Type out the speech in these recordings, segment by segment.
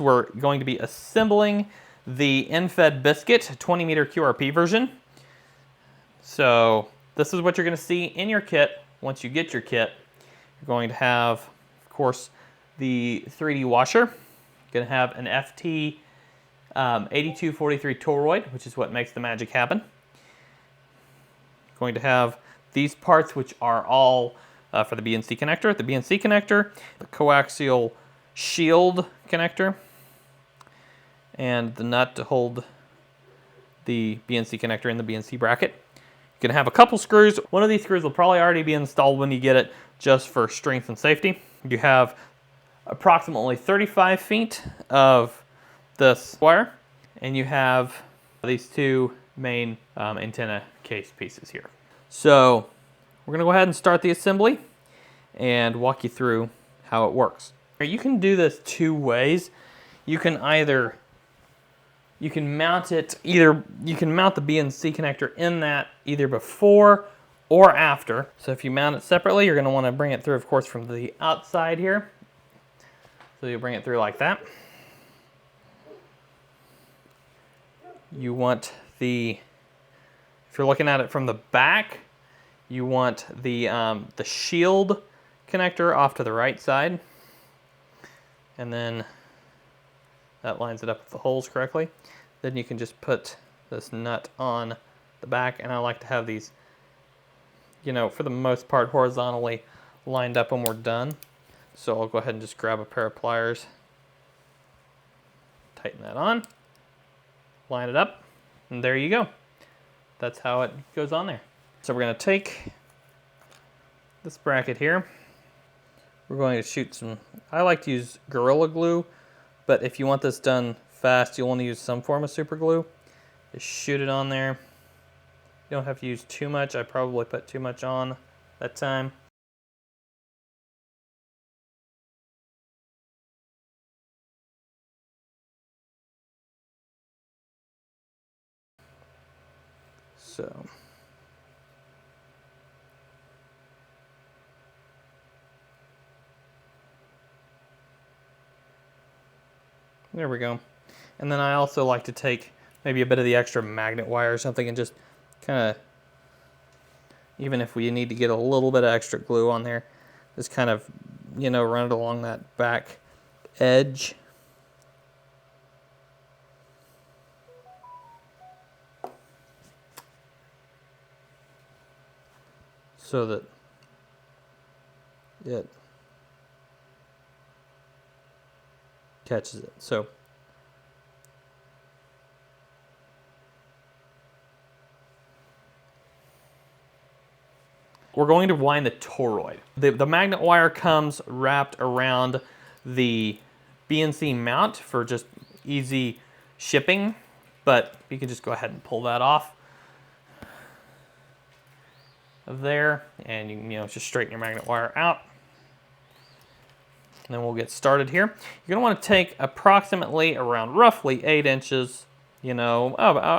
We're going to be assembling the End-Fed Biscuit 20-meter QRP version. So this is what you're going to see in your kit. Once you get your kit, you're going to have, of course, the 3D washer. You're going to have an FT 8243 toroid, which is what makes the magic happen. You're going to have these parts, which are all for the BNC connector. The BNC connector, the coaxial shield connector, and the nut to hold the BNC connector in the BNC bracket. You're going to have a couple screws. One of these screws will probably already be installed when you get it, just for strength and safety. You have approximately 35 feet of this wire, and you have these two main antenna case pieces here. So we're going to go ahead and start the assembly and walk you through how it works. You can do this two ways. You can mount it either, you can mount the BNC connector in that either before or after. So if you mount it separately, you're going to want to bring it through, of course, from the outside here. So you bring it through like that. You want if you're looking at it from the back, you want the shield connector off to the right side. And then that lines it up with the holes correctly. Then you can just put this nut on the back, and I like to have these, you know, for the most part horizontally lined up when we're done. So I'll go ahead and just grab a pair of pliers, tighten that on, line it up, and there you go. That's how it goes on there. So we're going to take this bracket here. We're going to shoot some, I like to use Gorilla Glue, but if you want this done fast, you'll want to use some form of super glue. Just shoot it on there. You don't have to use too much. I probably put too much on that time. So there we go. And then I also like to take maybe a bit of the extra magnet wire or something and just kind of, even if we need to get a little bit of extra glue on there, just kind of, you know, run it along that back edge. So that it catches it. So we're going to wind the toroid. The magnet wire comes wrapped around the BNC mount for just easy shipping, but you can just go ahead and pull that off of there, and you know, just straighten your magnet wire out. And then we'll get started here. You're going to want to take approximately around roughly 8 inches, you know,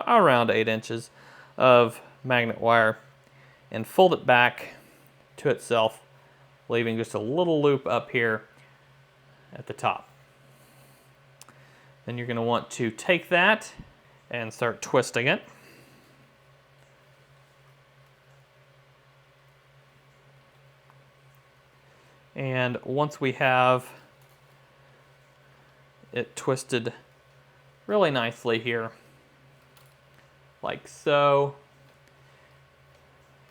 around 8 inches of magnet wire, and fold it back to itself, leaving just a little loop up here at the top. Then you're going to want to take that and start twisting it. And once we have it twisted really nicely here, like so,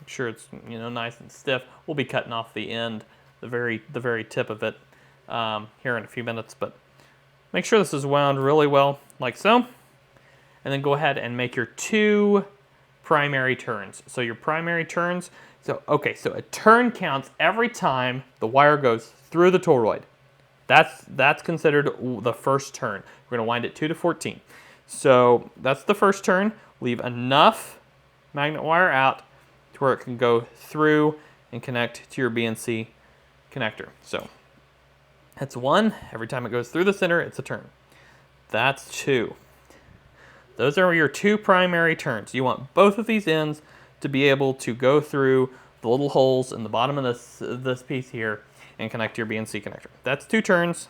make sure it's, you know, nice and stiff. We'll be cutting off the end, the very tip of it here in a few minutes, but make sure this is wound really well, like so. And then go ahead and make your 2 primary turns. So your primary turns, so a turn counts every time the wire goes through the toroid. That's considered the first turn. We're going to wind it 2 to 14. So that's the first turn. Leave enough magnet wire out to where it can go through and connect to your BNC connector. So that's 1. Every time it goes through the center, it's a turn. That's 2. Those are your 2 primary turns. You want both of these ends to be able to go through the little holes in the bottom of this piece here and connect to your BNC connector. That's 2 turns.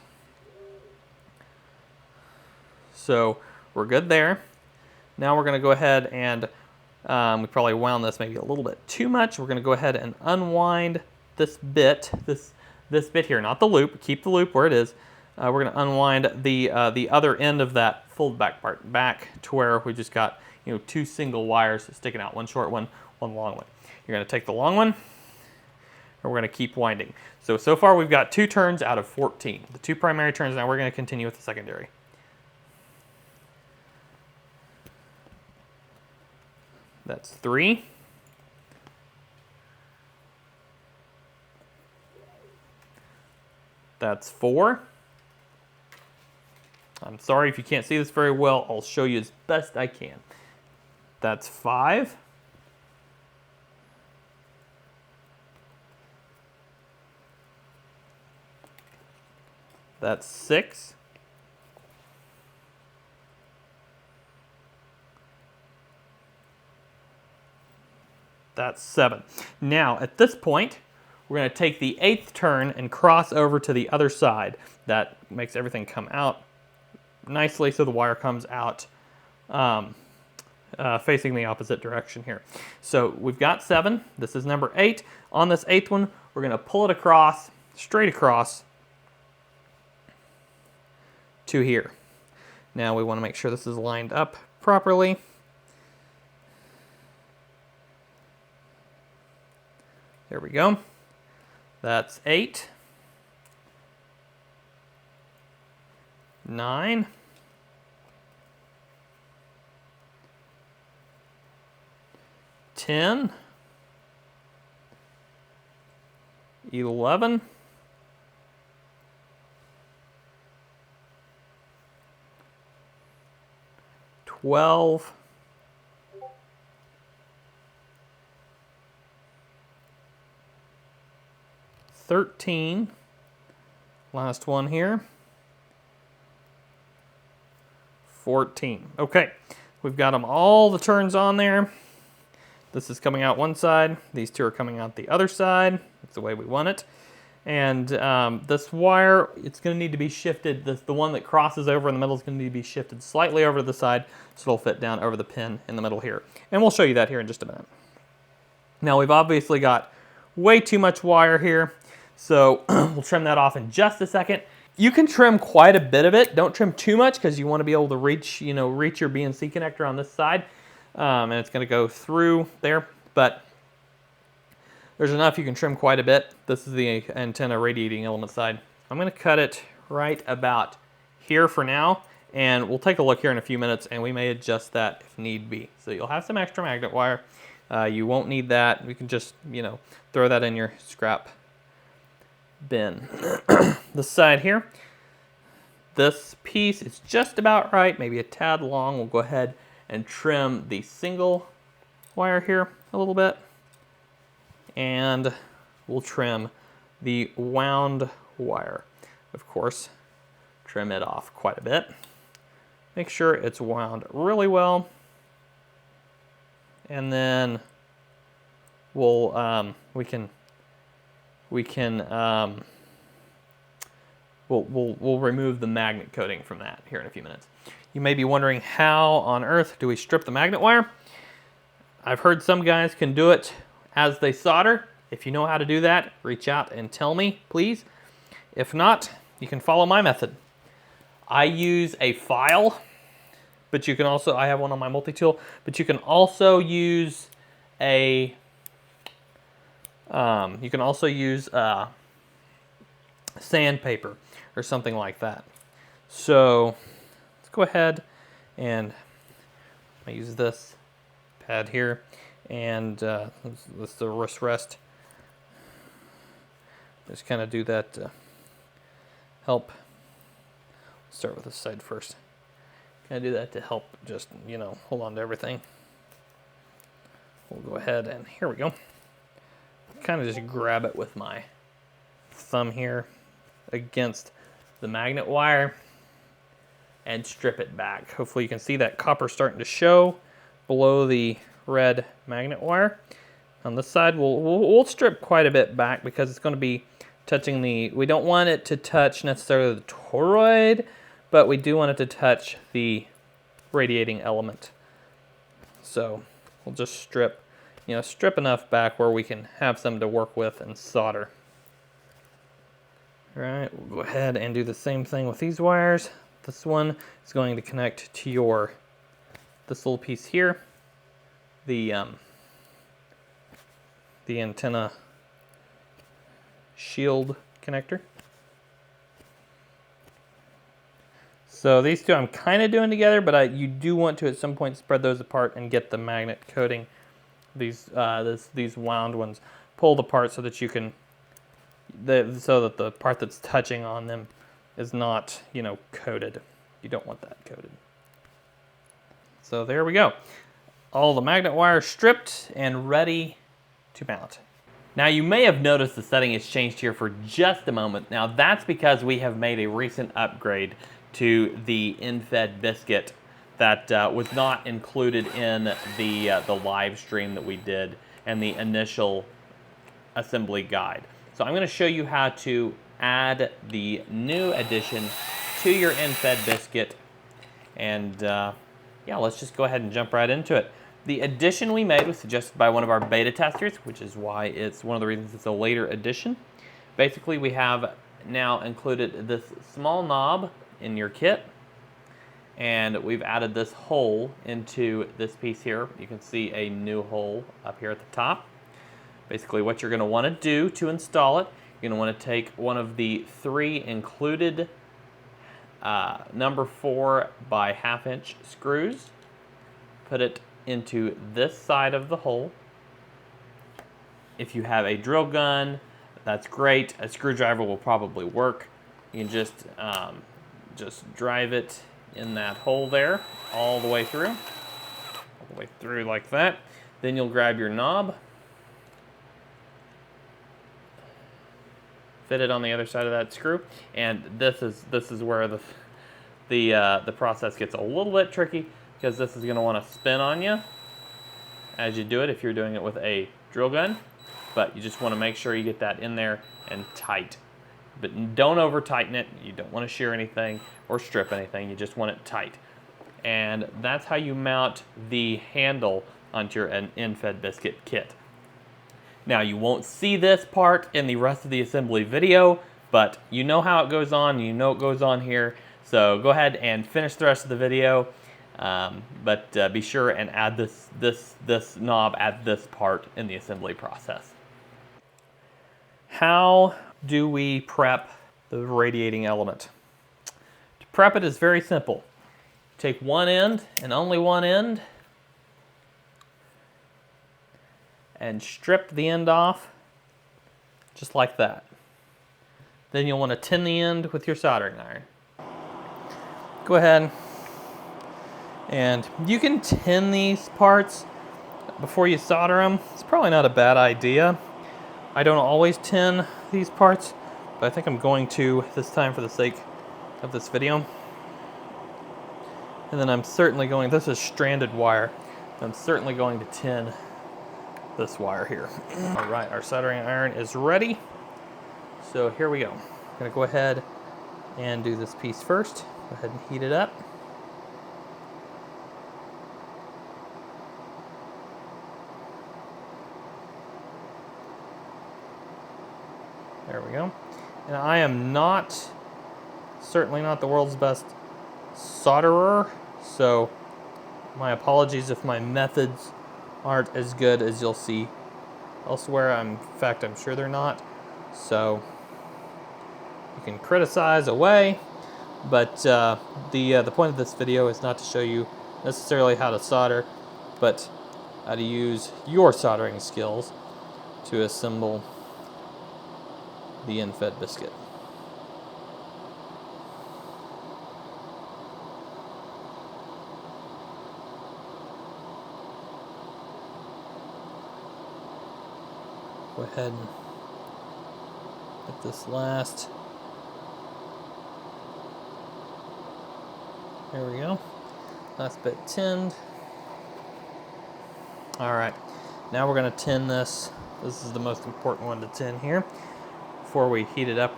So we're good there. Now we're going to go ahead and we probably wound this maybe a little bit too much. We're going to go ahead and unwind this bit, this bit here, not the loop. Keep the loop where it is. We're going to unwind the other end of that fold back part back to where we just got, you know, 2 single wires sticking out, one short one, one long one. You're going to take the long one, and we're going to keep winding. So far we've got 2 turns out of 14. The 2 primary turns. Now we're going to continue with the secondary. That's 3. That's 4. I'm sorry if you can't see this very well. I'll show you as best I can. That's 5. That's 6. That's 7. Now, at this point, we're going to take the 8th turn and cross over to the other side. That makes everything come out nicely so the wire comes out facing the opposite direction here. So we've got 7. This is number 8. On this 8th one, we're going to pull it across, straight across to here. Now we want to make sure this is lined up properly. There we go. That's 8. 9. 10. 11. 12. 13. Last one here. 14. Okay, we've got them all the turns on there. This is coming out one side. These 2 are coming out the other side. That's the way we want it. And this wire, it's going to need to be shifted. The one that crosses over in the middle is going to need to be shifted slightly over to the side so it'll fit down over the pin in the middle here. And we'll show you that here in just a minute. Now we've obviously got way too much wire here, so we'll trim that off in just a second. You can trim quite a bit of it. Don't trim too much because you want to be able to reach your BNC connector on this side. And it's going to go through there, but there's enough you can trim quite a bit. This is the antenna radiating element side. I'm going to cut it right about here for now, and we'll take a look here in a few minutes, and we may adjust that if need be. So you'll have some extra magnet wire. You won't need that. We can just, throw that in your scrap bin. This side here, this piece is just about right, maybe a tad long. We'll go ahead and trim the single wire here a little bit, and we'll trim the wound wire. Of course, trim it off quite a bit. Make sure it's wound really well, and then we'll we'll remove the magnet coating from that here in a few minutes. You may be wondering, how on earth do we strip the magnet wire? I've heard some guys can do it as they solder. If you know how to do that, reach out and tell me, please. If not, you can follow my method. I use a file, but you can also, I have one on my multi-tool, but you can also use a, sandpaper or something like that. So let's go ahead and I use this pad here, and let's the wrist rest. Just kind of do that to help. Start with this side first. Kind of do that to help just, hold on to everything. We'll go ahead and here we go. Kind of just grab it with my thumb here against the magnet wire and strip it back. Hopefully you can see that copper starting to show below the red magnet wire. On this side, we'll strip quite a bit back because it's going to be touching we don't want it to touch necessarily the toroid, but we do want it to touch the radiating element. So we'll just strip enough back where we can have some to work with and solder. All right, we'll go ahead and do the same thing with these wires. This one is going to connect to this little piece here, the antenna shield connector. So these two I'm kind of doing together, but you do want to at some point spread those apart and get the magnet coating. These wound ones pulled apart so that you can, so that the part that's touching on them is not, coated. You don't want that coated. So there we go. All the magnet wire stripped and ready to mount. Now you may have noticed the setting has changed here for just a moment. Now that's because we have made a recent upgrade to the End-Fed Biscuit that was not included in the live stream that we did and the initial assembly guide. So I'm going to show you how to add the new addition to your End-Fed Biscuit, and yeah, let's just go ahead and jump right into it. The addition we made was suggested by one of our beta testers, which is why it's one of the reasons it's a later addition. Basically, we have now included this small knob in your kit, and we've added this hole into this piece here. You can see a new hole up here at the top. Basically, what you're going to want to do to install it, you're going to want to take one of the 3 included number 4 by 1/2 inch screws, put it into this side of the hole. If you have a drill gun, that's great. A screwdriver will probably work. You can just drive it in that hole there all the way through like that. Then you'll grab your knob, fit it on the other side of that screw, and this is where the process gets a little bit tricky, because this is going to want to spin on you as you do it if you're doing it with a drill gun, but you just want to make sure you get that in there and tight. But don't over tighten it. You don't want to shear anything or strip anything. You just want it tight. And that's how you mount the handle onto your End-Fed Biscuit kit. Now you won't see this part in the rest of the assembly video, but you know how it goes on. You know it goes on here. So go ahead and finish the rest of the video. But be sure and add this knob at this part in the assembly process. How do we prep the radiating element? To prep it is very simple. Take one end and only one end and strip the end off just like that. Then you'll want to tin the end with your soldering iron. Go ahead and you can tin these parts before you solder them. It's probably not a bad idea. I don't always tin these parts, but I think I'm going to this time for the sake of this video. And then I'm certainly going, this is stranded wire, I'm certainly going to tin this wire here. All right, our soldering iron is ready. So here we go. I'm gonna go ahead and do this piece first. Go ahead and heat it up. There we go. And I am certainly not the world's best solderer, so my apologies if my methods aren't as good as you'll see elsewhere. In fact, I'm sure they're not. So you can criticize away, but the point of this video is not to show you necessarily how to solder, but how to use your soldering skills to assemble the End-Fed Biscuit. Go ahead and get this last. There we go. Last bit tinned. All right, now we're going to tin this. This is the most important one to tin here. Before we heat it up,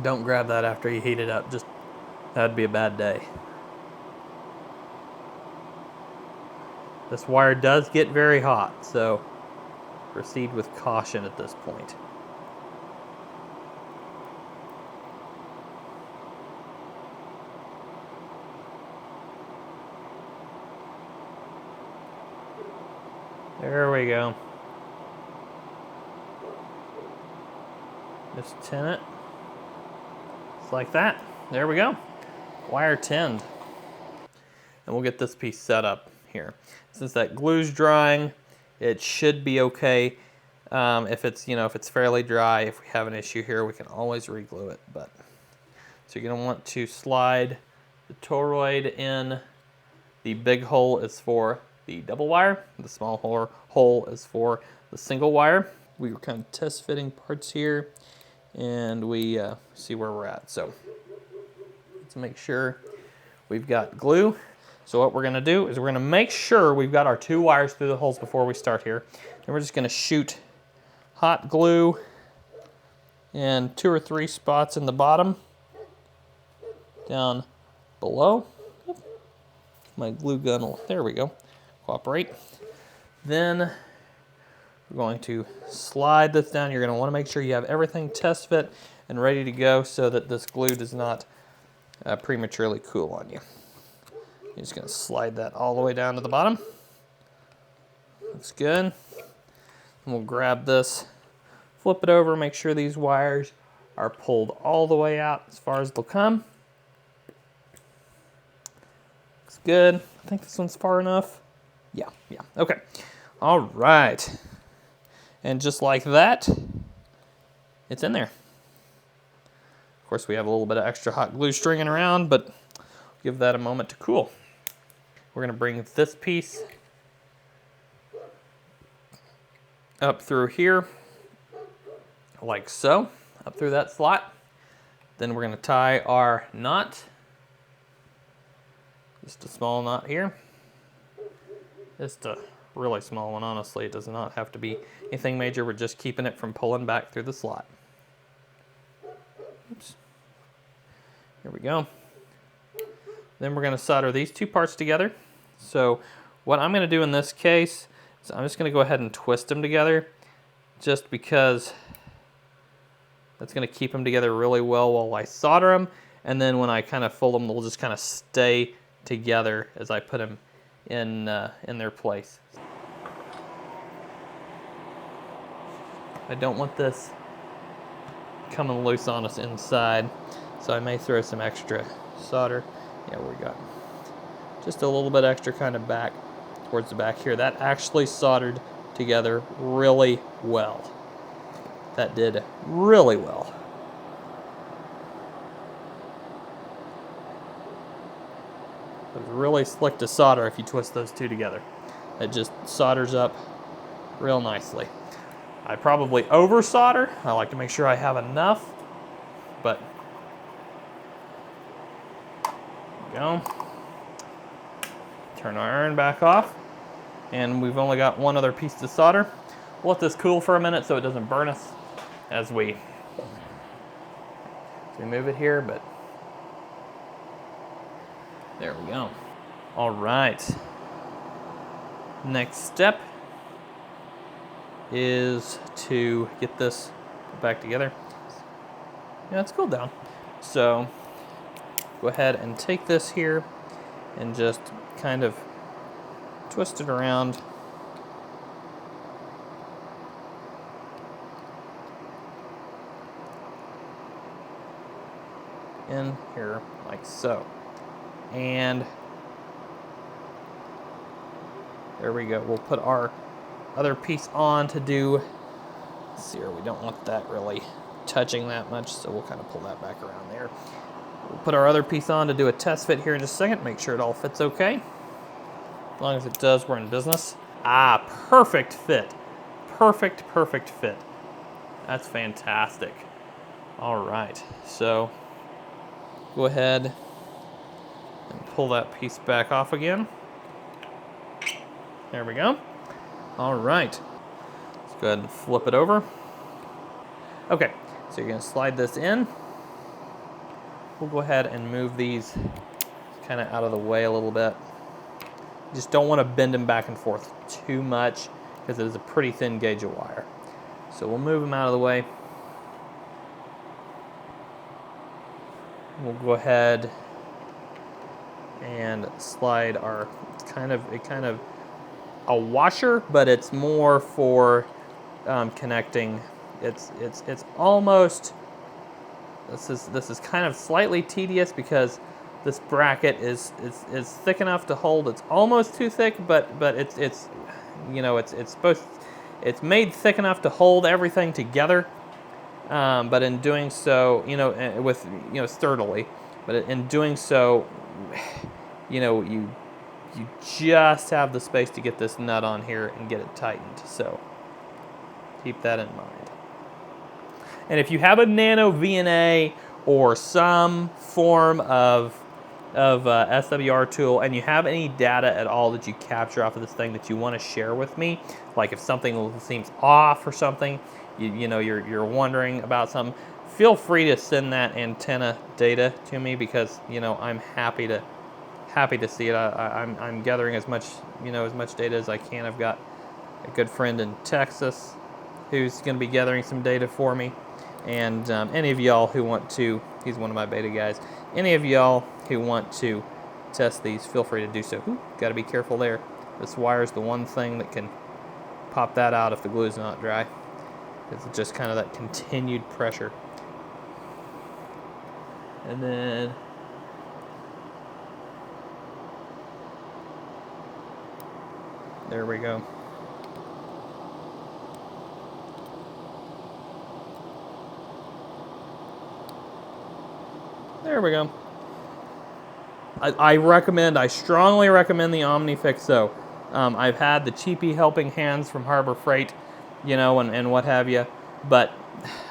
don't grab that after you heat it up. Just That'd be a bad day. This wire does get very hot, so proceed with caution at this point. There we go. Just tin it. Just like that. There we go. Wire tinned. And we'll get this piece set up here. Since that glue's drying, it should be okay. If it's fairly dry, if we have an issue here, we can always re-glue it. But so you're gonna want to slide the toroid in. The big hole is for the double wire. The small hole is for the single wire. We were kind of test fitting parts here, and we see where we're at. So let's make sure we've got glue. So what we're gonna do is we're gonna make sure we've got our 2 wires through the holes before we start here. And we're just gonna shoot hot glue in 2 or 3 spots in the bottom, down below. My glue gun will, there we go, cooperate. Then we're going to slide this down. You're gonna wanna make sure you have everything test fit and ready to go so that this glue does not prematurely cool on you. You're just gonna slide that all the way down to the bottom. Looks good. And we'll grab this, flip it over, make sure these wires are pulled all the way out as far as they'll come. Looks good. I think this one's far enough. Yeah, okay. All right. And just like that, it's in there. Of course, we have a little bit of extra hot glue stringing around, but give that a moment to cool. We're gonna bring this piece up through here, like so, up through that slot. Then we're gonna tie our knot. Just a small knot here. Just a really small one, honestly. It does not have to be anything major. We're just keeping it from pulling back through the slot. Oops. Here we go. Then we're gonna solder these 2 parts together. So what I'm gonna do in this case is I'm just gonna go ahead and twist them together, just because that's gonna keep them together really well while I solder them. And then when I kind of fold them, they'll just kind of stay together as I put them in their place. I don't want this coming loose on us inside, so I may throw some extra solder. Yeah, we got just a little bit extra kind of back towards the back here. That actually soldered together really well. That did really well. It was really slick to solder if you twist those 2 together. It just solders up real nicely. I probably over solder. I like to make sure I have enough, but there we go. Turn our iron back off, and we've only got 1 other piece to solder. We'll let this cool for a minute so it doesn't burn us as we move it here, but there we go. All right. Next step is to get this back together. Yeah, it's cooled down. So go ahead and take this here and just kind of twist it around. In here like so. And there we go. We'll put our other piece on to do, let's see here, we don't want that really touching that much, so we'll kind of pull that back around there. We'll put our other piece on to do a test fit here in just a second, make sure it all fits okay. As long as it does, we're in business. Ah, perfect fit. Perfect fit. That's fantastic. All right, so go ahead and pull that piece back off again. There we go. All right, let's go ahead and flip it over. Okay, so you're gonna slide this in. we'll go ahead and move these kind of out of the way a little bit. You just don't want to bend them back and forth too much because it is a pretty thin gauge of wire. So we'll move them out of the way. We'll go ahead and slide our kind of a washer, but it's more for connecting. It's almost, this is kind of slightly tedious because this bracket is thick enough to hold. It's almost too thick, but it's you know, it's made thick enough to hold everything together. But in doing so, you know, sturdily. But in doing so, you know, you just have the space to get this nut on here and get it tightened. So keep that in mind. And if you have a nano VNA or some form of SWR tool, and you have any data at all that you capture off of this thing that you want to share with me, like if something seems off or something, you know, you're wondering about something, feel free to send that antenna data to me, because, you know, I'm happy to see it. I'm gathering as much data as I can. I've got a good friend in Texas who's going to be gathering some data for me, and any of y'all who want to, he's one of my beta guys, any of y'all who want to test these, feel free to do so. Got to be careful there. This wire is the one thing that can pop that out if the glue is not dry. It's just kind of that continued pressure. And then there we go. There we go. I strongly recommend the OmniFixo. I've had the cheapy helping hands from Harbor Freight, you know, and what have you, but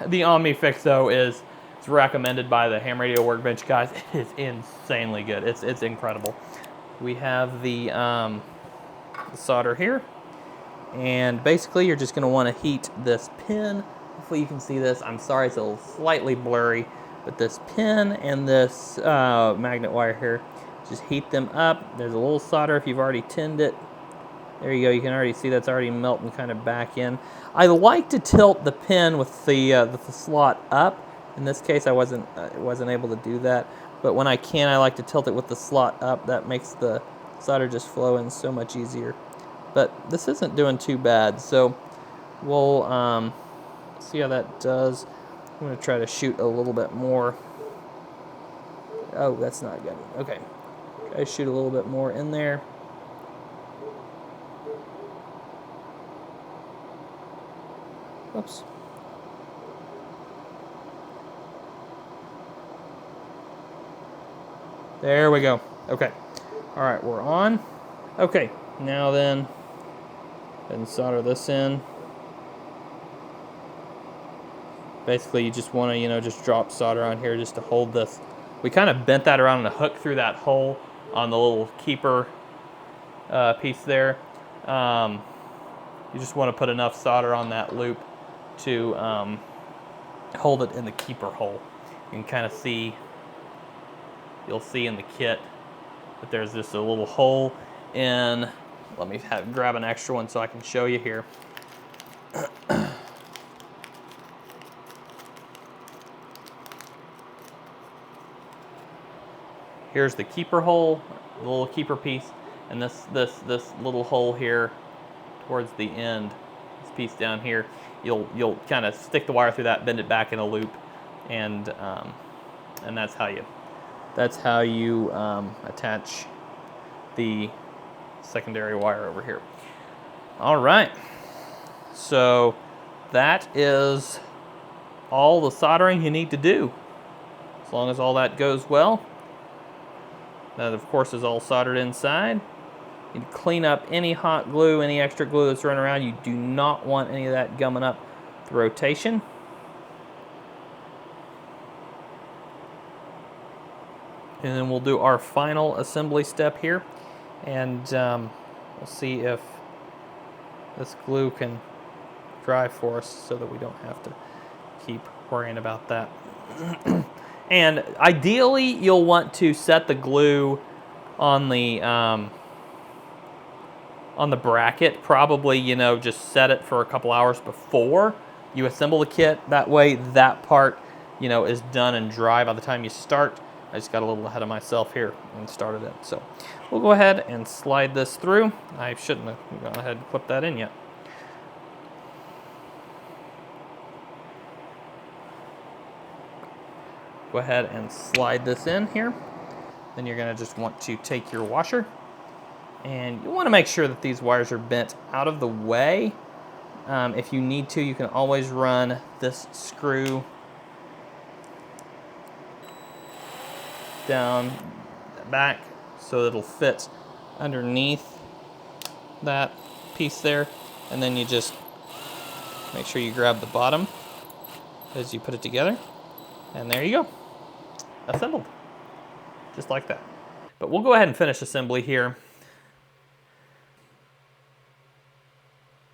the OmniFixo is recommended by the Ham Radio Workbench guys. It is insanely good. It's incredible. We have the solder here, and basically you're just going to want to heat this pin. Hopefully you can see this. I'm sorry it's a little slightly blurry, but this pin and this magnet wire here, just heat them up. There's a little solder if you've already tinned it. There you go. You can already see that's already melting kind of back in. I like to tilt the pin with the slot up. In this case, I wasn't able to do that, but when I can, I like to tilt it with the slot up. That makes the solder just flow in so much easier. But this isn't doing too bad, so we'll see how that does. I'm going to try to shoot a little bit more. Oh, that's not good. Okay, try to shoot a little bit more in there. Oops. There we go. Okay. All right, we're on. Okay, now then, solder this in. Basically, you just want to, you know, just drop solder on here just to hold this. We kind of bent that around in a hook through that hole on the little keeper piece there. You just want to put enough solder on that loop to hold it in the keeper hole. You can kind of see, you'll see in the kit that there's just a little hole in, let me grab an extra one so I can show you here. Here's the keeper hole, the little keeper piece, and this little hole here towards the end, this piece down here, you'll kind of stick the wire through that, bend it back in a loop, and that's how you attach the secondary wire over here. All right, so that is all the soldering you need to do. As long as all that goes well. That, of course, is all soldered inside. You need to clean up any hot glue, any extra glue that's running around. You do not want any of that gumming up the rotation. And then we'll do our final assembly step here. And we'll see if this glue can dry for us so that we don't have to keep worrying about that. And ideally, you'll want to set the glue on the bracket. Probably, you know, just set it for a couple hours before you assemble the kit. That way, that part, you know, is done and dry by the time you start. I just got a little ahead of myself here and started it. So we'll go ahead and slide this through. I shouldn't have gone ahead and clipped that in yet. Go ahead and slide this in here. Then you're gonna just want to take your washer, and you wanna make sure that these wires are bent out of the way. If you need to, you can always run this screw down the back so it'll fit underneath that piece there. And then you just make sure you grab the bottom as you put it together. And there you go. Assembled, just like that. But we'll go ahead and finish assembly here.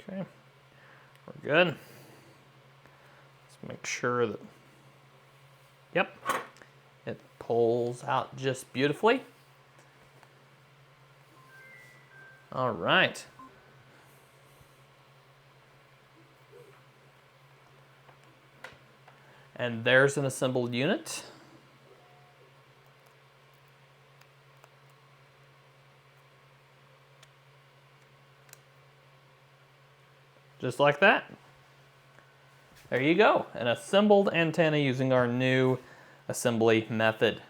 Okay, we're good. Let's make sure that, yep, it pulls out just beautifully. All right. And there's an assembled unit. Just like that. There you go, an assembled antenna using our new assembly method.